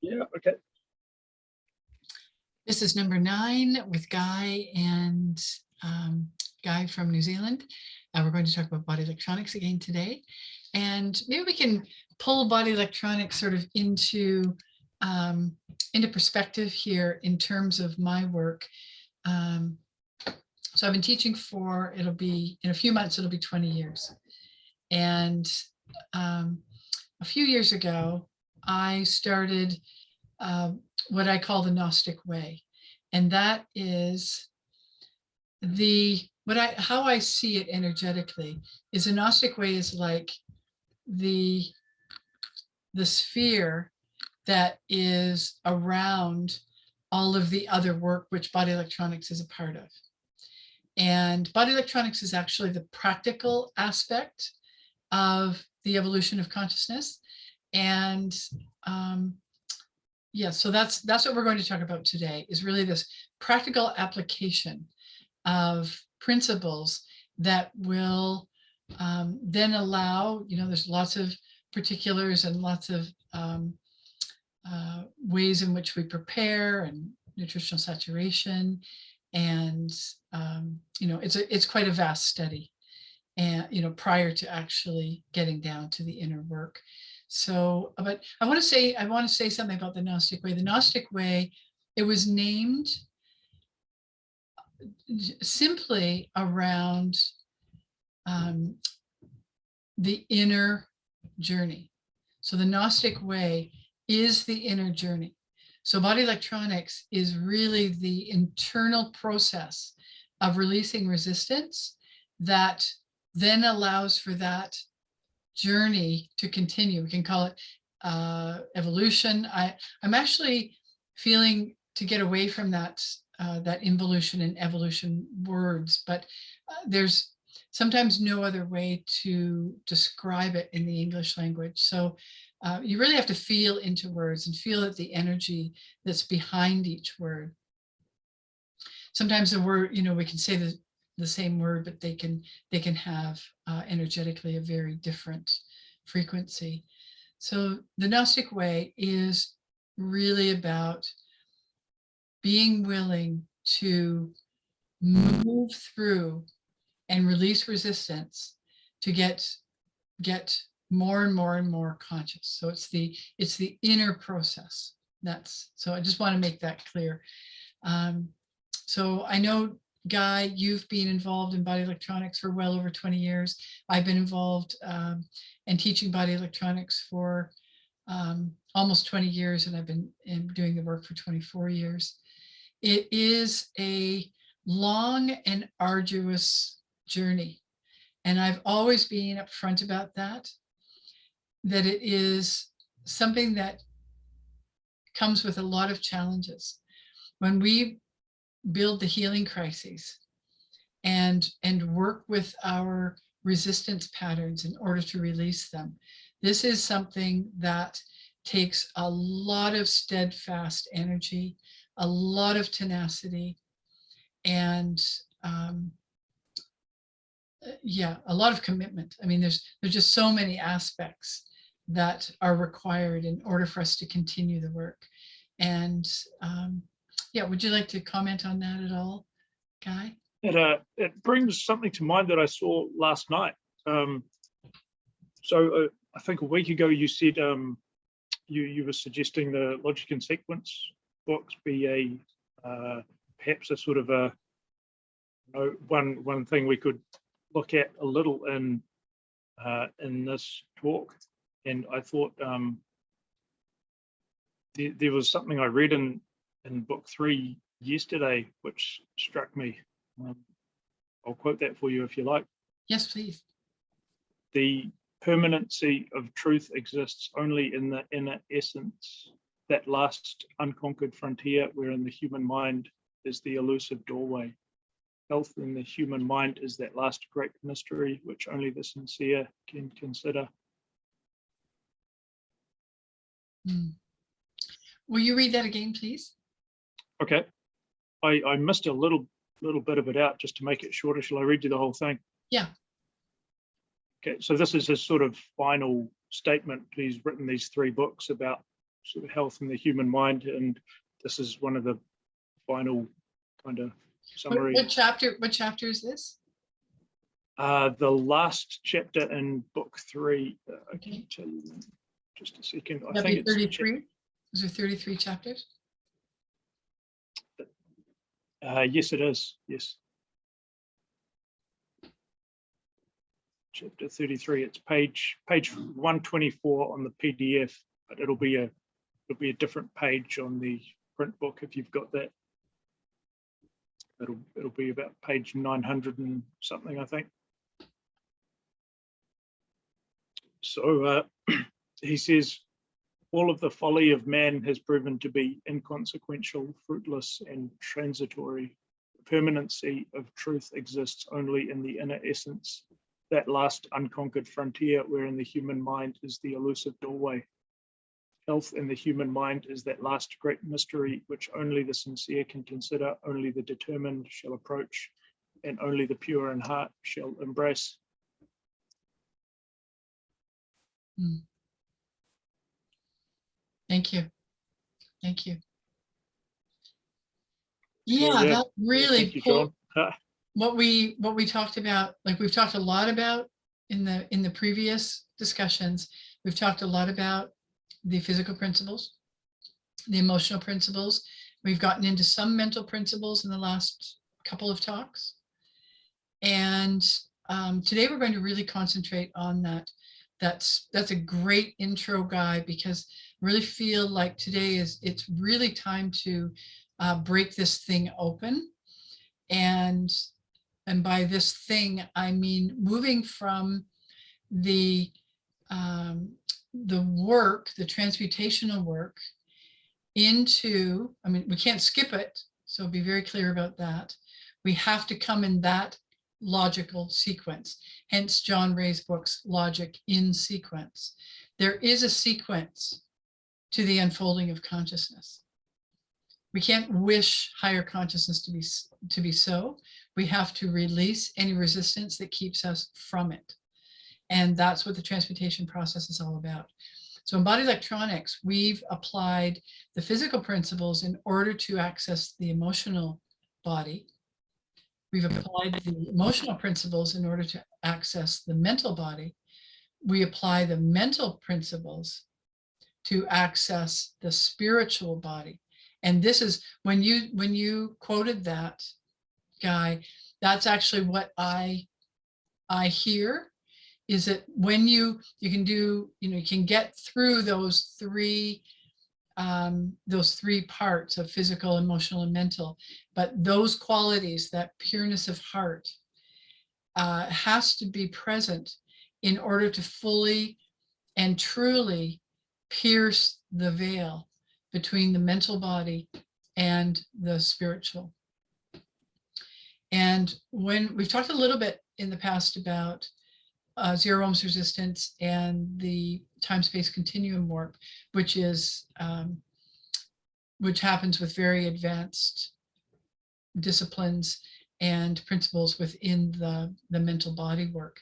Yeah, okay. This is number 9 with Guy and Guy from New Zealand. We're going to talk about body electronics again today. And maybe we can pull body electronics sort of into perspective here in terms of my work. So I've been teaching for, it'll be, in a few months, it'll be 20 years. And a few years ago, I started what I call the Gnostic way. And that is how I see it energetically is the Gnostic way is like the sphere that is around all of the other work which body electronics is a part of. And body electronics is actually the practical aspect of the evolution of consciousness. And yeah, so that's what we're going to talk about today, is really this practical application of principles that will then allow, there's lots of particulars and lots of ways in which we prepare and nutritional saturation. And, it's quite a vast study, and, prior to actually getting down to the inner work. So, but I want to say something about the Gnostic way. The Gnostic way, it was named simply around the inner journey. So the Gnostic way is the inner journey. So body electronics is really the internal process of releasing resistance that then allows for that journey to continue. We can call it evolution. I'm actually feeling to get away from that involution and evolution words, but there's sometimes no other way to describe it in the English language. So you really have to feel into words and feel at the energy that's behind each word. Sometimes the word, we can say the same word, but they can have energetically a very different frequency. So the Gnostic way is really about being willing to move through and release resistance to get more and more and more conscious. So it's the inner process. So I just want to make that clear. So I know, Guy, you've been involved in body electronics for well over 20 years. I've been involved and teaching body electronics for almost 20 years, and I've been doing the work for 24 years. It is a long and arduous journey. And I've always been upfront about that it is something that comes with a lot of challenges. When we build the healing crises and work with our resistance patterns in order to release them, this is something that takes a lot of steadfast energy, a lot of tenacity, and a lot of commitment. I mean, there's just so many aspects that are required in order for us to continue the work. And would you like to comment on that at all, Guy? It brings something to mind that I saw last night. So I think a week ago you said you were suggesting the Logic and Sequence books be perhaps a sort of a one thing we could look at a little in this talk. And I thought there was something I read in book 3 yesterday which struck me. I'll quote that for you if you like. Yes, please. The permanency of truth exists only in the inner essence, that last unconquered frontier wherein the human mind is the elusive doorway. Health in the human mind is that last great mystery which only the sincere can consider. Will you read that again, please? Okay. I missed a little bit of it out just to make it shorter. Shall I read you the whole thing? Yeah. Okay, so this is his sort of final statement. He's written these 3 books about sort of health in the human mind, and this is one of the final kind of summary. What chapter is this? The last chapter in book 3. I Okay. can tell you in just a second. I That'd think be it's 33. Is there 33 chapters? yes, it is. Yes. Chapter 33. It's page 124 on the PDF, but it'll be a different page on the print book if you've got that. It'll be about page 900 and something, I think. So he says, all of the folly of man has proven to be inconsequential, fruitless, and transitory. The permanency of truth exists only in the inner essence, that last unconquered frontier wherein the human mind is the elusive doorway. Health in the human mind is that last great mystery which only the sincere can consider, only the determined shall approach, and only the pure in heart shall embrace. Thank you. Thank you. So, Yeah, that really thank you, John. what we talked about. Like we've talked a lot about in the previous discussions. We've talked a lot about the physical principles, the emotional principles. We've gotten into some mental principles in the last couple of talks. And today we're going to really concentrate on that. That's a great intro, Guy, because I really feel like today it's really time to break this thing open. And by this thing, I mean moving from the work, the transmutational work, into, I mean, we can't skip it, so be very clear about that. We have to come in that logical sequence. Hence John Ray's books, Logic in Sequence. There is a sequence to the unfolding of consciousness. We can't wish higher consciousness to be so. We have to release any resistance that keeps us from it. And that's what the transmutation process is all about. So in body electronics, we've applied the physical principles in order to access the emotional body. We've applied the emotional principles in order to access the mental body. We apply the mental principles to access the spiritual body. And this is when you quoted that, Guy, that's actually what I hear, is that when you can do, you can get through those three parts of physical, emotional, and mental, but those qualities, that pureness of heart, has to be present in order to fully and truly pierce the veil between the mental body and the spiritual. And when we've talked a little bit in the past about zero ohms resistance and the time-space continuum work, which happens with very advanced disciplines and principles within the mental body work.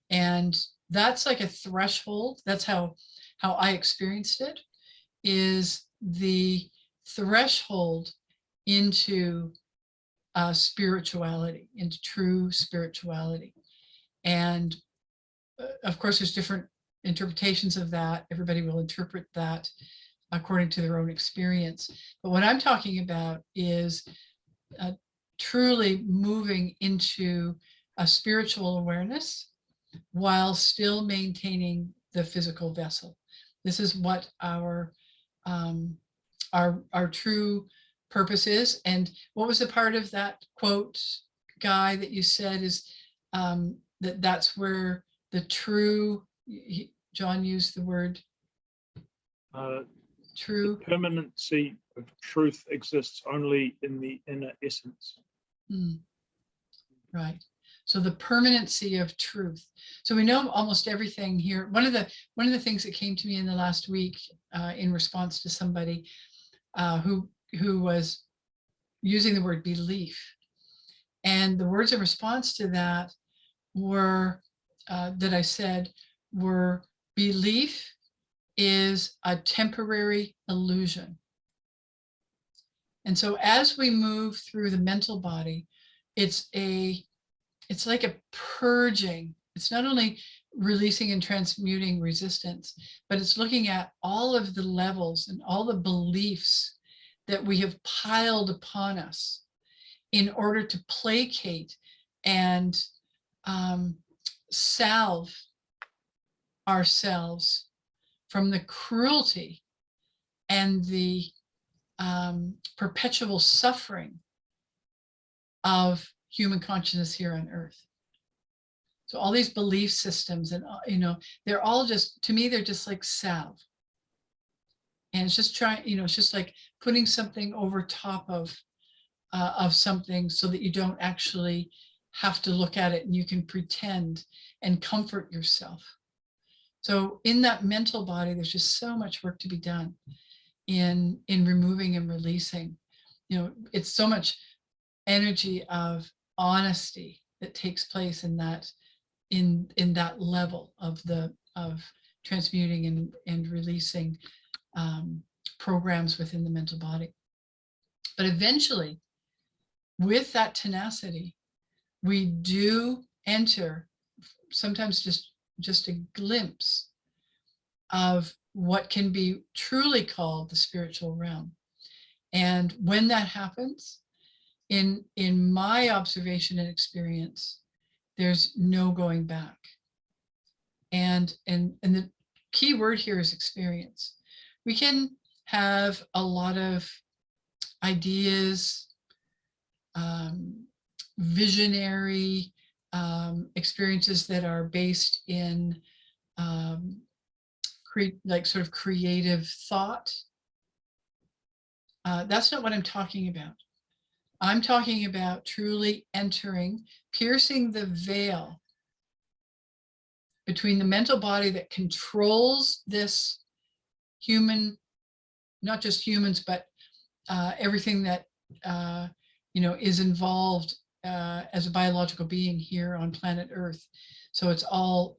And that's like a threshold. That's how I experienced it, is the threshold into spirituality, into true spirituality. And of course, there's different interpretations of that. Everybody will interpret that according to their own experience. But what I'm talking about is truly moving into a spiritual awareness while still maintaining the physical vessel. This is what our true purpose is. And what was the part of that quote, Guy, that you said is that's where the true, John used the word true. The permanency of truth exists only in the inner essence. Right. So the permanency of truth. So we know almost everything here. One of the things that came to me in the last week in response to somebody who was using the word belief, and the words in response to that were that I said were belief is a temporary illusion. And so as we move through the mental body, it's like a purging. It's not only releasing and transmuting resistance, but it's looking at all of the levels and all the beliefs that we have piled upon us in order to placate and salve ourselves from the cruelty and the perpetual suffering of human consciousness here on earth. So all these belief systems and, they're all just, to me, they're just like salve. And it's just trying, it's just like putting something over top of something so that you don't actually have to look at it and you can pretend and comfort yourself. So in that mental body, there's just so much work to be done in removing and releasing. It's so much energy of honesty that takes place in that level of transmuting and releasing programs within the mental body. But eventually, with that tenacity, we do enter sometimes just a glimpse of what can be truly called the spiritual realm. And when that happens, in my observation and experience, there's no going back. And the key word here is experience. We can have a lot of ideas, visionary experiences that are based in sort of creative thought. That's not what I'm talking about. I'm talking about truly entering, piercing the veil between the mental body that controls this human, not just humans, but everything that is involved as a biological being here on planet Earth. So it's all,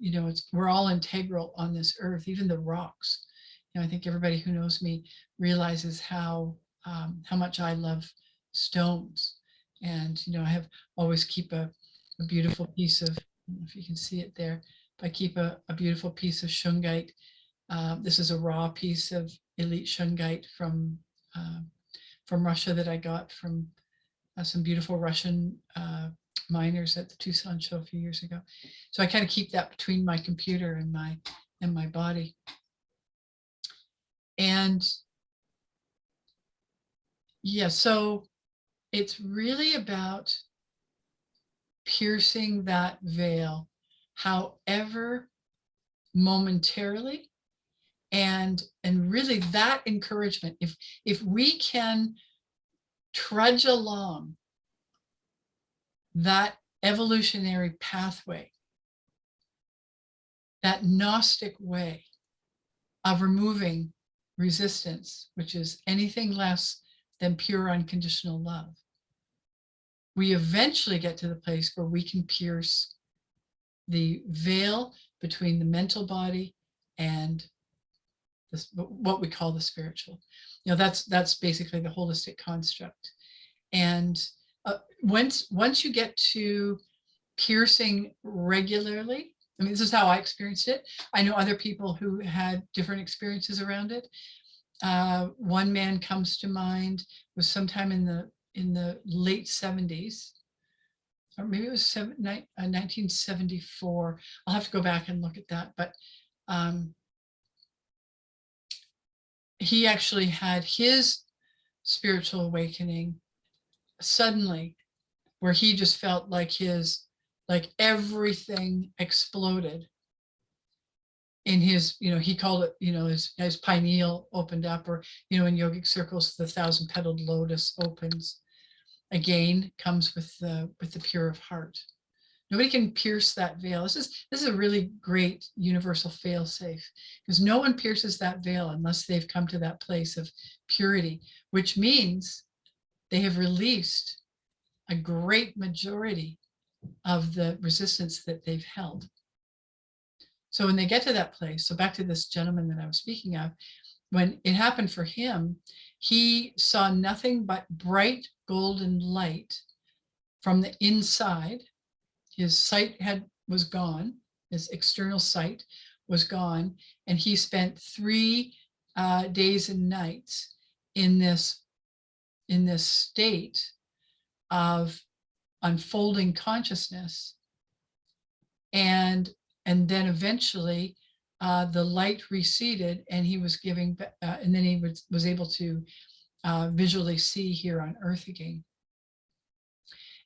we're all integral on this earth, even the rocks. I think everybody who knows me realizes how much I love stones. And, I have always keep a beautiful piece of, I don't know if you can see it there, but I keep a beautiful piece of shungite. This is a raw piece of elite shungite from Russia that I got from some beautiful Russian miners at the Tucson show a few years ago. So I kind of keep that between my computer and my body. And yeah, so it's really about piercing that veil, however momentarily, and really that encouragement. If we can trudge along that evolutionary pathway, that Gnostic way of removing resistance, which is anything less than pure unconditional love, we eventually get to the place where we can pierce the veil between the mental body and this, what we call the spiritual. That's basically the holistic construct. And once you get to piercing regularly, I mean, this is how I experienced it. I know other people who had different experiences around it. One man comes to mind, was sometime in the late 70s, or maybe it was 1974. I'll have to go back and look at that. But he actually had his spiritual awakening suddenly, where he just felt like everything exploded in his, he called it, his pineal opened up, or, in yogic circles, the 1,000-petaled lotus opens. Again, comes with the pure of heart. Nobody can pierce that veil. This is a really great universal fail-safe, because no one pierces that veil unless they've come to that place of purity, which means they have released a great majority of the resistance that they've held. So when they get to that place, so back to this gentleman that I was speaking of, when it happened for him, he saw nothing but bright golden light from the inside. His sight was gone. His external sight was gone. And he spent 3 days and nights in this state of unfolding consciousness. And then eventually the light receded, and he was and then he was able to visually see here on Earth again.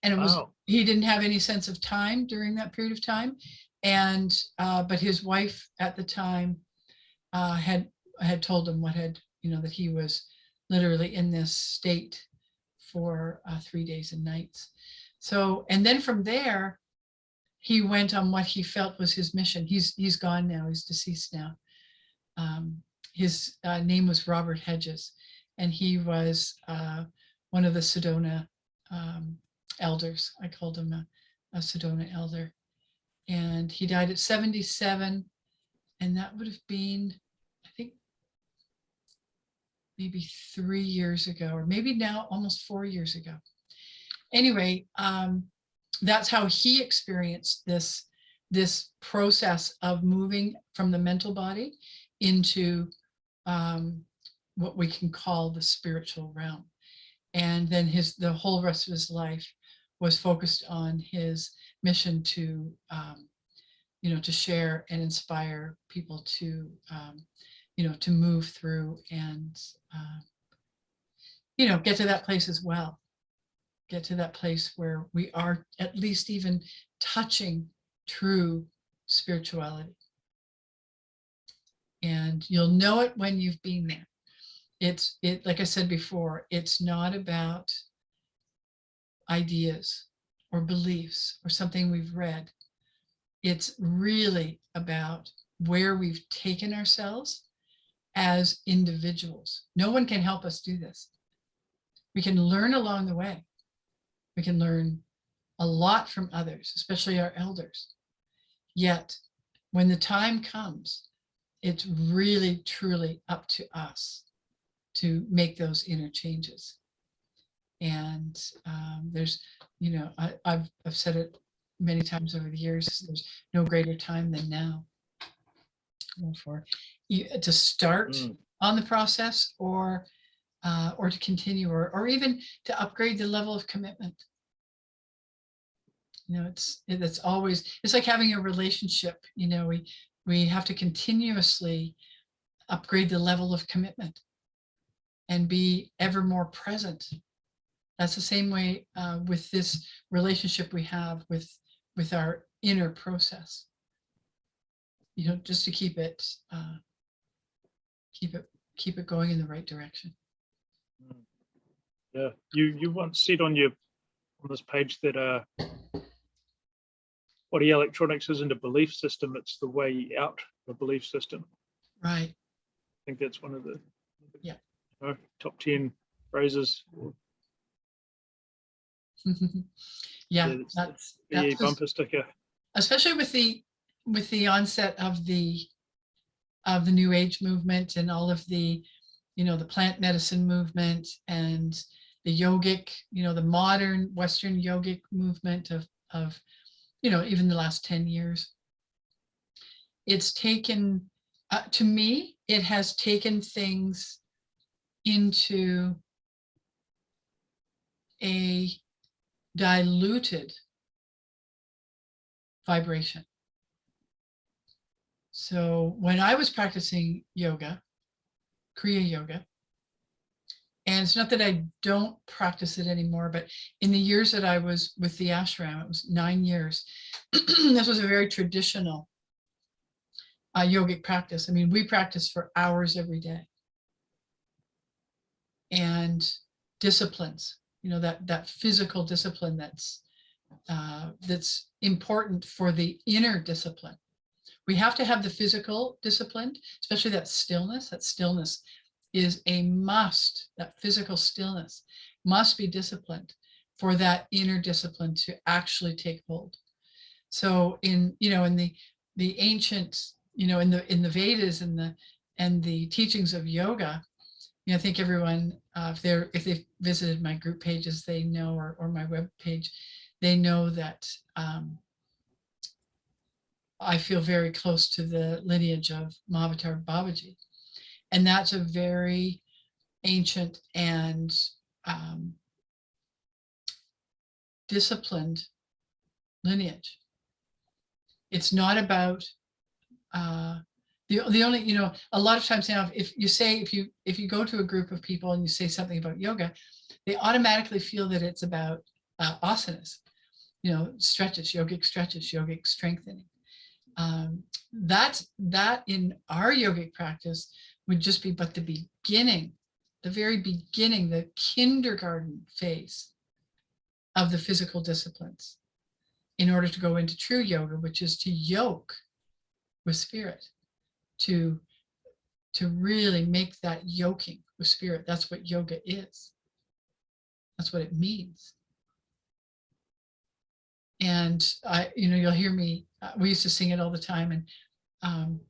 And he didn't have any sense of time during that period of time. And but his wife at the time had told him that he was literally in this state for 3 days and nights. So, and then from there, he went on what he felt was his mission. He's gone now. He's deceased now. His name was Robert Hedges, and he was one of the Sedona elders. I called him a Sedona elder. And he died at 77. And that would have been, I think, maybe 3 years ago, or maybe now almost 4 years ago. Anyway, that's how he experienced this process of moving from the mental body into what we can call the spiritual realm. And then the whole rest of his life was focused on his mission to to share and inspire people to to move through and get to that place as well. Get to that place where we are at least even touching true spirituality. And you'll know it when you've been there. It like I said before, it's not about ideas or beliefs or something we've read. It's really about where we've taken ourselves as individuals. No one can help us do this. We can learn along the way. We can learn a lot from others, especially our elders. Yet, when the time comes, it's really, truly up to us to make those inner changes. And there's, I've said it many times over the years, there's no greater time than now for you to start on the process, or to continue, or even to upgrade the level of commitment. It's always, it's like having a relationship. We have to continuously upgrade the level of commitment and be ever more present. That's the same way with this relationship we have with our inner process. Just to keep it going in the right direction. Yeah, you once said on this page that body electronics isn't a belief system; it's the way out of a belief system. Right. I think that's one of the yeah top 10 phrases. Yeah, that's bumper sticker. Especially with the onset of the New Age movement and all of the the plant medicine movement and the yogic, the modern Western yogic movement of even the last 10 years. It's taken, to me, it has taken things into a diluted vibration. So when I was practicing yoga, Kriya Yoga, and it's not that I don't practice it anymore, but in the years that I was with the ashram, it was 9 years, this was a very traditional yogic practice. I mean, we practiced for hours every day. And disciplines, that physical discipline that's important for the inner discipline. We have to have the physical discipline, especially that stillness. That stillness is a must. That physical stillness must be disciplined for that inner discipline to actually take hold. So in the ancient in the Vedas and the teachings of yoga, I think everyone, if they've visited my group pages, they know, or my web page, they know that I feel very close to the lineage of Mahavatar Babaji. And that's a very ancient and disciplined lineage. It's not about the only, a lot of times now, if you go to a group of people and you say something about yoga, they automatically feel that it's about asanas, stretches, yogic strengthening. That in our yogic practice would just be but the beginning, the very beginning, the kindergarten phase of the physical disciplines, in order to go into true yoga, which is to yoke with spirit, to really make that yoking with spirit. That's what yoga is. That's what it means. And you'll hear me, we used to sing it all the time. And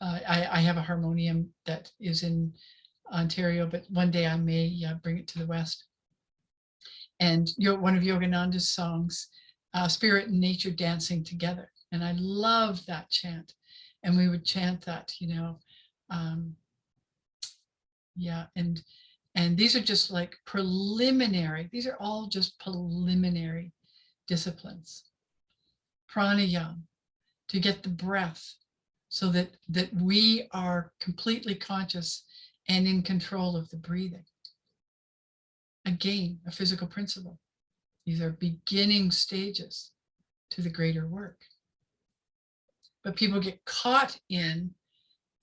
I have a harmonium that is in Ontario, but one day I may bring it to the West. And one of Yogananda's songs, Spirit and Nature Dancing Together. And I love that chant. And we would chant that, and these are just like preliminary, these are all just preliminary disciplines. Pranayama, to get the breath, so that we are completely conscious and in control of the breathing. Again, a physical principle. These are beginning stages to the greater work. But people get caught in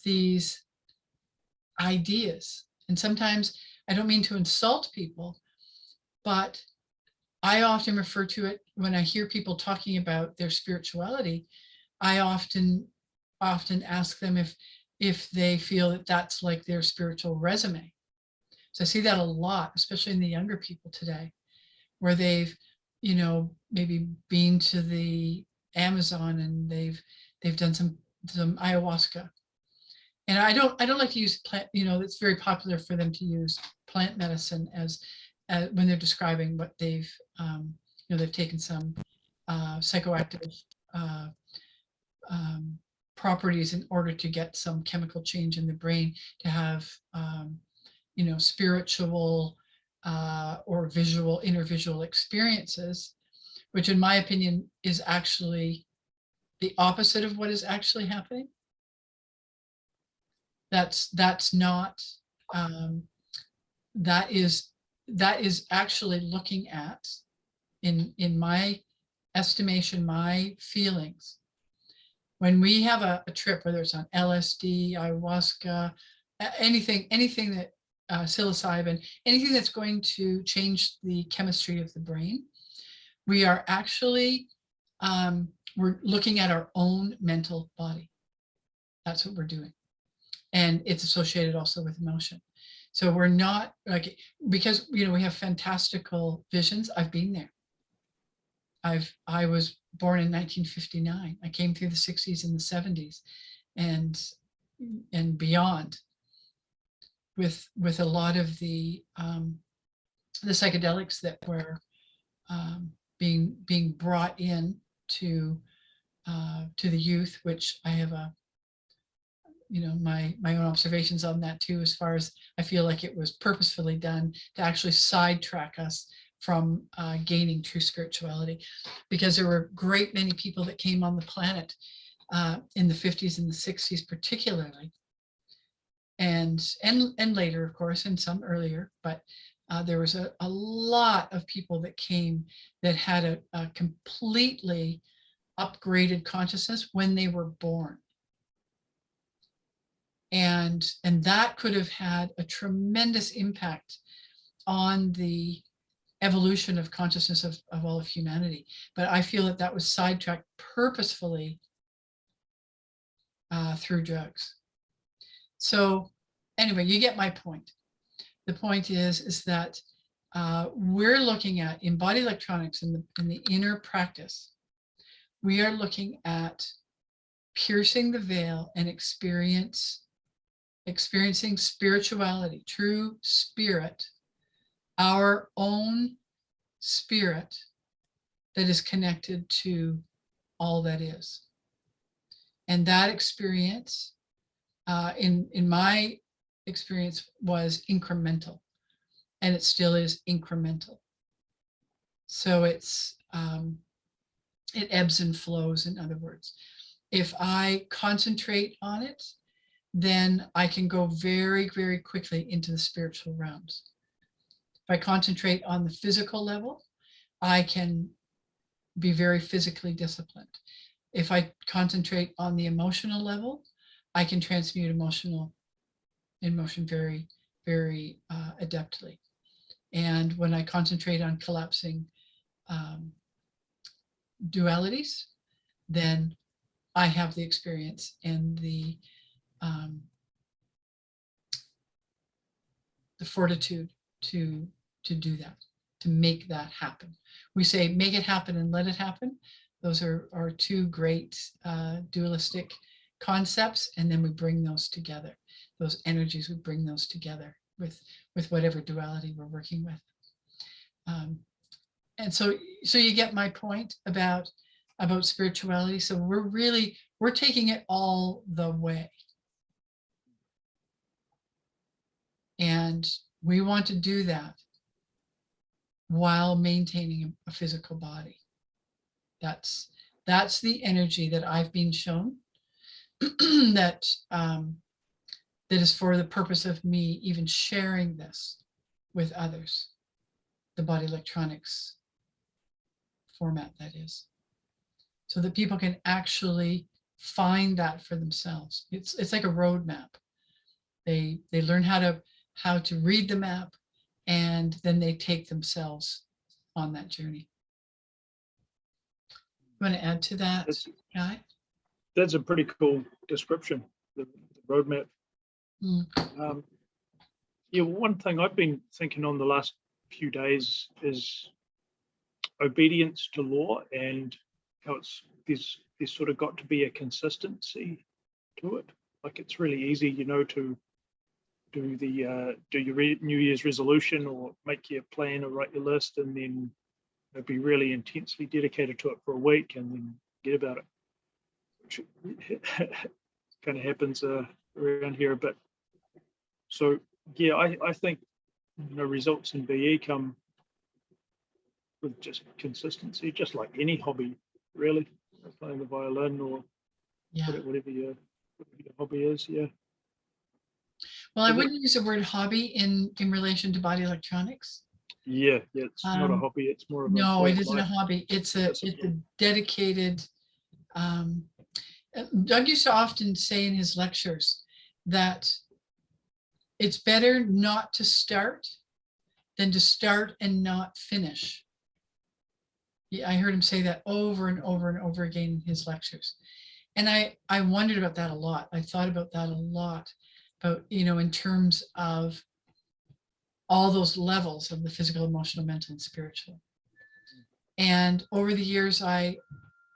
these ideas. And sometimes, I don't mean to insult people, but I often refer to it when I hear people talking about their spirituality. I often ask them if they feel that that's like their spiritual resume. So I see that a lot, especially in the younger people today, where they've, maybe been to the Amazon and they've done some ayahuasca. And I don't like to use plant, it's very popular for them to use plant medicine as when they're describing what they've taken some psychoactive properties in order to get some chemical change in the brain, to have spiritual or visual, inner visual experiences, which in my opinion is actually the opposite of what is actually happening. That's not, that is actually looking at, in my estimation, my feelings, when we have a trip, whether it's on LSD, ayahuasca, anything that psilocybin, anything that's going to change the chemistry of the brain, we are actually we're looking at our own mental body. That's what we're doing. And it's associated also with emotion. So we're not like, because we have fantastical visions. I've been there. I was born in 1959. I came through the 60s and the 70s and beyond with a lot of the psychedelics that were being brought in to the youth, which I have my own observations on that too, as far as I feel like it was purposefully done to actually sidetrack us from gaining true spirituality, because there were a great many people that came on the planet in the 50s and the 60s particularly, and later, of course, and some earlier, but there was a lot of people that came that had a completely upgraded consciousness when they were born. And that could have had a tremendous impact on the evolution of consciousness of all of humanity. But I feel that was sidetracked purposefully through drugs. So anyway, you get my point. The point is that we're looking at, in body electronics, in the inner practice, we are looking at piercing the veil and experiencing spirituality, true spirit, our own spirit that is connected to all that is. And that experience, in my experience, was incremental, and it still is incremental. So it ebbs and flows, in other words. If I concentrate on it, then I can go very, very quickly into the spiritual realms. If I concentrate on the physical level, I can be very physically disciplined. If I concentrate on the emotional level, I can transmute emotion very, very adeptly. And when I concentrate on collapsing dualities, then I have the experience and the fortitude to do that, to make that happen. We say, make it happen and let it happen. Those are two great dualistic concepts. And then we bring those together. Those energies, we bring those together with whatever duality we're working with. And so you get my point about spirituality. So we're taking it all the way. And we want to do that while maintaining a physical body. That's the energy that I've been shown that is for the purpose of me even sharing this with others, the body electronics format, that is, so that people can actually find that for themselves. It's like a roadmap. They learn how to read the map, and then they take themselves on that journey. You want to add to that, Guy? That's a pretty cool description, the roadmap. Yeah, one thing I've been thinking on the last few days is obedience to law, and how there's sort of got to be a consistency to it. Like, it's really easy, to do your New Year's resolution or make your plan or write your list, and then be really intensely dedicated to it for a week and then forget about it, which kind of happens around here a bit. So yeah, I think results in BE come with just consistency, just like any hobby, really, playing the violin or whatever your hobby is. Yeah. Well, I wouldn't use the word hobby in relation to body electronics. Yeah, it's not a hobby. It's more of no, it isn't a hobby. It's a dedicated. Doug used to often say in his lectures that it's better not to start than to start and not finish. I heard him say that over and over and over again in his lectures. And I wondered about that a lot. I thought about that a lot, about, in terms of all those levels of the physical, emotional, mental, and spiritual. And over the years, I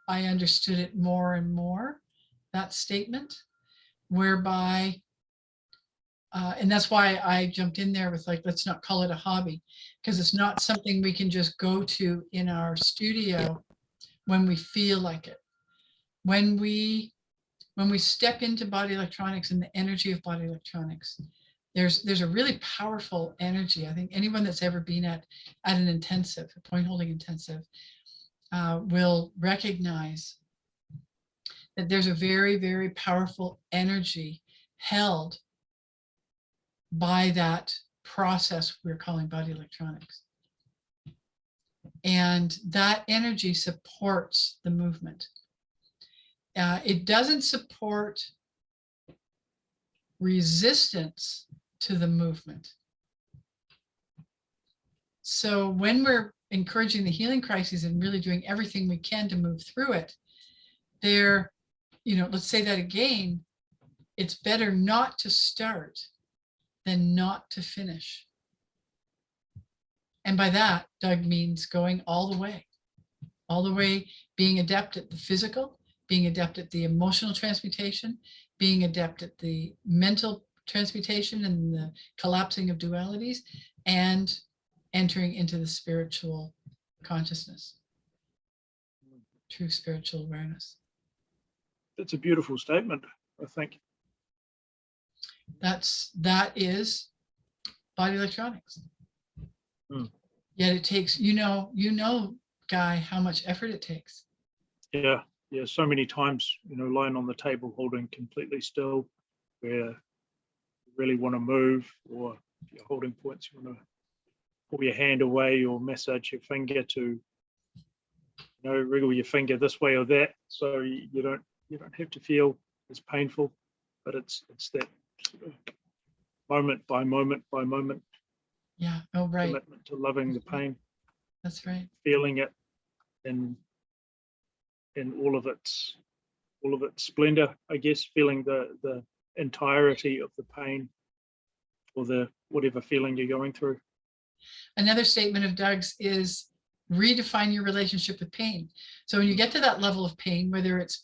understood it more and more, that statement, whereby, and that's why I jumped in there with, like, let's not call it a hobby, because it's not something we can just go to in our studio when we feel like it. When we step into body electronics and the energy of body electronics, there's a really powerful energy. I think anyone that's ever been at an intensive, a point holding intensive, will recognize that there's a very, very powerful energy held by that process we're calling body electronics. And that energy supports the movement. It doesn't support resistance to the movement. So when we're encouraging the healing crises and really doing everything we can to move through it, let's say that again, it's better not to start than not to finish. And by that, Doug means going all the way, being adept at the physical, being adept at the emotional transmutation, being adept at the mental transmutation and the collapsing of dualities, and entering into the spiritual consciousness, true spiritual awareness. That's a beautiful statement, I think. That is body electronics. Yet it takes, Guy, how much effort it takes. Yeah, so many times, lying on the table holding completely still, where you really want to move, or if you're holding points, you want to pull your hand away or massage your finger to, wriggle your finger this way or that, so you don't have to feel as painful, but it's that sort of moment by moment by moment. Yeah. Oh, right. Commitment to loving the pain. That's right. Feeling it in all of its splendor, I guess, feeling the entirety of the pain, or the whatever feeling you're going through. Another statement of Doug's is redefine your relationship with pain. So when you get to that level of pain, whether it's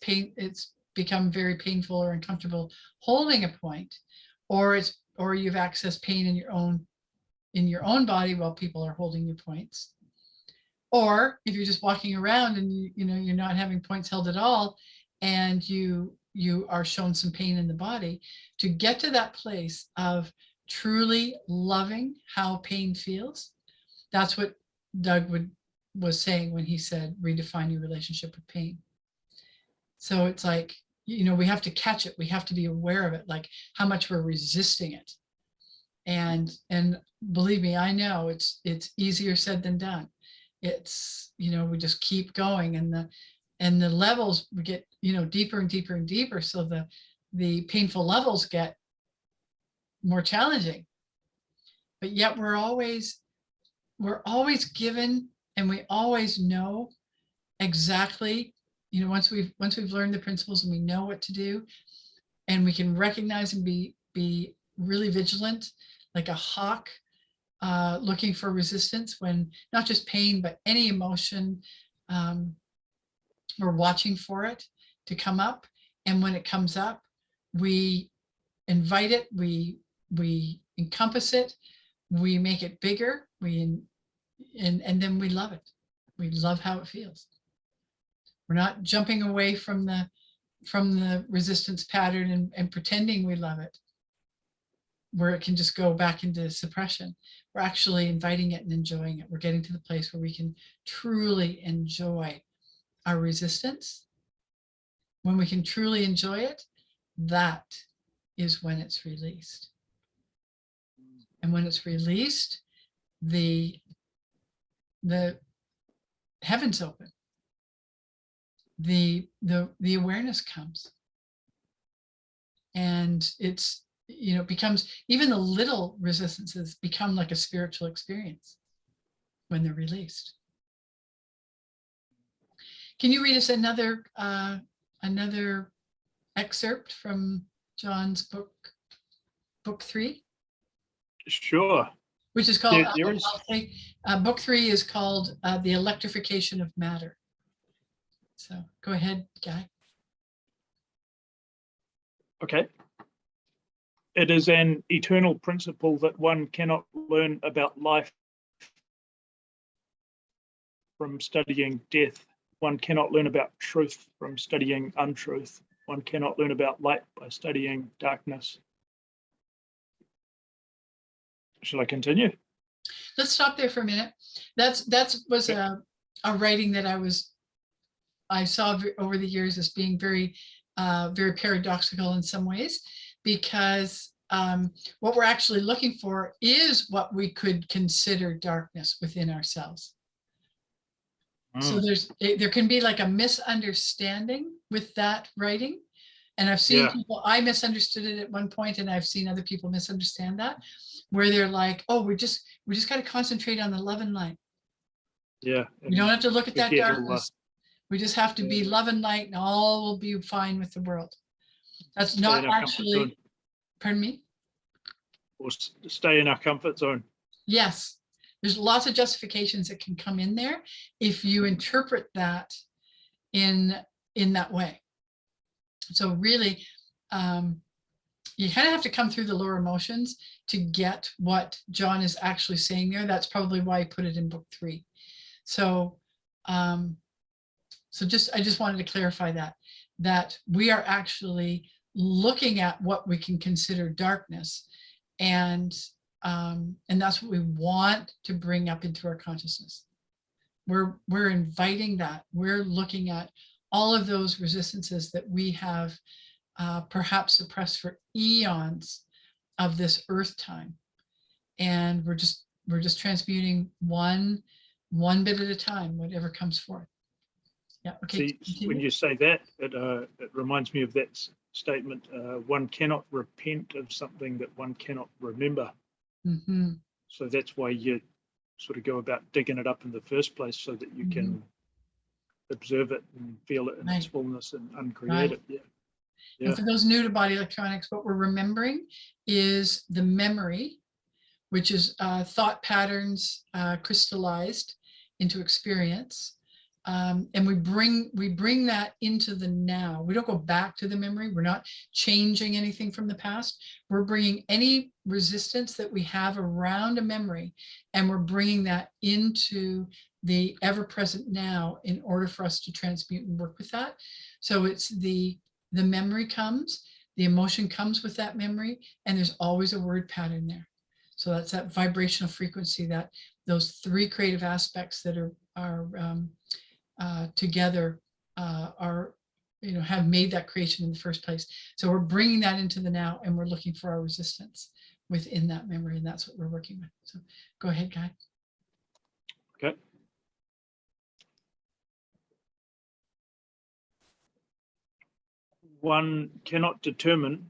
become very painful or uncomfortable holding a point, or you've accessed pain in your own body while people are holding your points, or if you're just walking around and you're not having points held at all, and you are shown some pain in the body, to get to that place of truly loving how pain feels. That's what Doug was saying when he said redefine your relationship with pain. So it's like, we have to catch it, we have to be aware of it, like how much we're resisting it. And believe me, I know it's easier said than done. It's, we just keep going, and the levels we get, deeper and deeper and deeper. So the painful levels get more challenging, but yet we're always given, and we always know exactly, once we've learned the principles and we know what to do, and we can recognize and be really vigilant, like a hawk, looking for resistance when not just pain, but any emotion, we're watching for it to come up. And when it comes up, we invite it, we encompass it, we make it bigger, and then we love it. We love how it feels. We're not jumping away from the resistance pattern and pretending we love it, where it can just go back into suppression. We're actually inviting it and enjoying it. We're getting to the place where we can truly enjoy our resistance. When we can truly enjoy it, that is when it's released. And when it's released, the heavens open. The awareness comes. And it's, it becomes, even the little resistances become like a spiritual experience when they're released. Can you read us another excerpt from John's book 3? Sure. Which is called, there is... book 3 is called The Electrification of Matter. So go ahead, Guy. Okay. It is an eternal principle that one cannot learn about life from studying death. One cannot learn about truth from studying untruth. One cannot learn about light by studying darkness. Shall I continue? Let's stop there for a minute. That was a writing that I saw over the years as being very paradoxical in some ways, because what we're actually looking for is what we could consider darkness within ourselves. So there can be like a misunderstanding with that writing. And I've seen people, I misunderstood it at one point, and I've seen other people misunderstand that, where they're like, oh, we just got to concentrate on the love and light. Yeah. We don't have to look at that darkness. We just have to be love and light, and all will be fine with the world. That's not actually, pardon me? Or stay in our comfort zone. Yes. There's lots of justifications that can come in there if you interpret that in that way. So really, you kind of have to come through the lower emotions to get what John is actually saying there. That's probably why I put it in book 3. So, I just wanted to clarify that we are actually looking at what we can consider darkness, and that's what we want to bring up into our consciousness. We're inviting that. We're looking at all of those resistances that we have perhaps suppressed for eons of this earth time, and we're just transmuting one bit at a time, whatever comes forth. Yeah. Okay. See, when you say that, it reminds me of that statement. One cannot repent of something that one cannot remember. Mm-hmm. So that's why you sort of go about digging it up in the first place, so that you can observe it and feel it in its fullness and uncreate it. Yeah. And for those new to body electronics, what we're remembering is the memory, which is thought patterns crystallized into experience. And we bring that into the now. We don't go back to the memory. We're not changing anything from the past. We're bringing any resistance that we have around a memory, and we're bringing that into the ever-present now in order for us to transmute and work with that. So it's the memory comes, the emotion comes with that memory, and there's always a word pattern there. So that's that vibrational frequency, that those 3 creative aspects that are together are, have made that creation in the first place. So we're bringing that into the now, and we're looking for our resistance within that memory, and that's what we're working with. So go ahead, Guy. Okay. One cannot determine